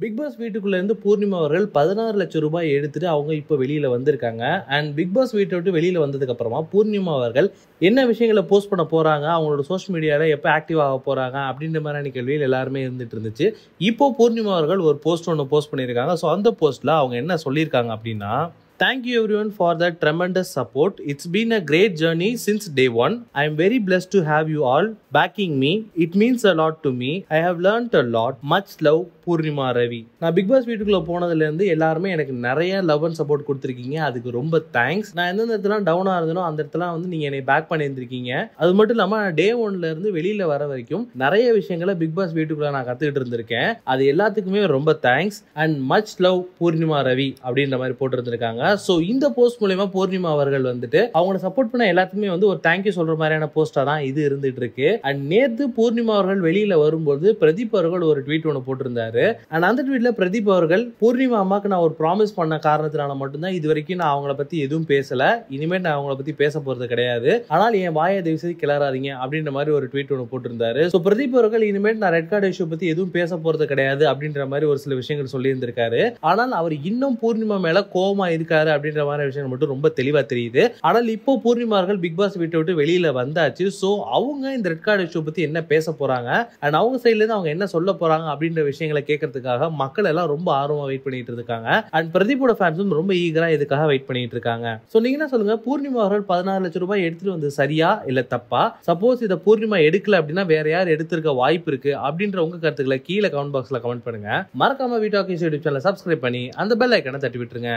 Big pass வீட்டுக்குள்ள இருந்து பூர்ணிமா அவர்கள் 16 லட்சம் ரூபாய் எடுத்துட்டு அவங்க இப்போ வெளியில வந்திருக்காங்க. அண்ட் பிக் பாஸ் வீட்டை விட்டு வெளியில வந்ததுக்கு அப்புறமா பூர்ணிமா அவர்கள் என்ன விஷயங்களை போஸ்ட் பண்ண போறாங்க, அவங்களோட சோஷியல் மீடியால எப்போ ஆக்டிவ் ஆக போறாங்க அப்படின்ற மாதிரியான கேள்விகள் எல்லாருமே இருந்துட்டு இருந்துச்சு. இப்போ பூர்ணிமா அவர்கள் ஒரு போஸ்ட் ஒன்று போஸ்ட் பண்ணியிருக்காங்க. ஸோ அந்த போஸ்ட்ல அவங்க என்ன சொல்லியிருக்காங்க அப்படின்னா, Thank you everyone for the tremendous support. It's been a great journey since day one. I am very blessed to have you all backing me. It means a lot to me. I have learned a lot. Much love, Purnima Ravi. நான் big pass வீட்டுக்குள்ள போனதுலேருந்து எல்லாருமே எனக்கு நிறைய love and support கொடுத்துருக்கீங்க. அதுக்கு ரொம்ப thanks. நான் எந்தெந்த இடத்துல டவுனாக இருந்தனோ அந்த இடத்துல வந்து நீங்கள் என்னை பேக் பண்ணியிருந்திருக்கீங்க. அது மட்டும் இல்லாமல் டே ஒன்ல இருந்து வெளியில் வர வரைக்கும் நிறைய விஷயங்களை பிக் பாஸ் வீட்டுக்குள்ள நான் கற்றுக்கிட்டு இருந்திருக்கேன். அது எல்லாத்துக்குமே ரொம்ப thanks and much love Poornima Ravi அப்படின்ற மாதிரி போட்டிருந்திருக்காங்க. சோ இந்த போஸ்ட் மூலமா பூர்ணிமா அவர்கள் வந்துட்டு அவங்களை சப்போர்ட் பண்ண எல்லாத்துக்குமே வந்து ஒரு தேங்க்யூ சொல்ற மாதிரியான போஸ்டா தான் இது இருந்துட்டு இருக்கு. அண்ட் நேத்து பூர்ணிமா அவர்கள் வெளியில வரும்போது பிரதீப் அவர்கள் ஒரு ட்வீட் ஒன்று போட்டிருந்தாரு. அண்ட் அந்த ட்வீட்ல பிரதீப் அவர்கள், பூர்ணிமா அம்மாக்கு நான் ஒரு ப்ராமிஸ் பண்ண காரணத்தினால மட்டும்தான் இது வரைக்கும் நான் அவங்கள பத்தி எதுவும் பேசல, இனிமேல் நான் அவங்கள பத்தி பேச போறது கிடையாது, ஆனால் என் வாயை தயவு செய்து கிளறாதீங்க அப்படின்ற மாதிரி ஒரு ட்வீட் ஒன்று போட்டிருந்தாரு. ஸோ பிரதீப் அவர்கள் இனிமேல் நான் ரெட் கார்டு இஷ்யூ பத்தி எதுவும் பேச போறது கிடையாது அப்படின்ற மாதிரி ஒரு சில விஷயங்கள் சொல்லி இருந்திருக்காரு. ஆனால் அவர் இன்னும் பூர்ணிமா மேல கோவமா இருக்காரு அப்படின்ற மாதிரி விஷயம் மட்டும் ரொம்ப தெளிவா தெரியுது. ஆனால் இப்போ பூர்ணிமா அவர்கள் பிக் பாஸ் வீட்டை விட்டு வெளியில வந்தாச்சு. சோ அவங்க இந்த ரெட் கார்டு இஷ்யூ பத்தி என்ன பேச போறாங்க அண்ட் அவங்க சைட்ல இருந்து அவங்க என்ன சொல்ல போறாங்க அப்படின்ற விஷயங்களை கேட்கறதுக்காக மக்கள் எல்லாம் ரொம்ப ஆர்வமா வெயிட் பண்ணிட்டு இருக்காங்க. அண்ட் பிரதீப்போட ஃபேன்ஸும் ரொம்ப ஈகரா இதுக்காக வெயிட் பண்ணிட்டு இருக்காங்க. சோ நீங்க என்ன சொல்லுங்க, பூர்ணிமா அவர்கள் 16 லட்சம் ரூபாய் எடுத்துட்டு வந்து சரியா இல்ல தப்பா? சப்போஸ் இதை பூர்ணிமா எடுக்கல அப்படின்னா வேற யார் எடுத்திருக்க வாய்ப்பு இருக்கு அப்படின்ற உங்க கருத்துக்களை கீழே கமெண்ட் பாக்ஸ்ல கமெண்ட் பண்ணுங்க. மறக்காம வீடியோ யூடியூப் சேனலை சப்ஸ்கிரைப் பண்ணி அந்த பெல் ஐக்கானை தட்டி விட்டுருங்க.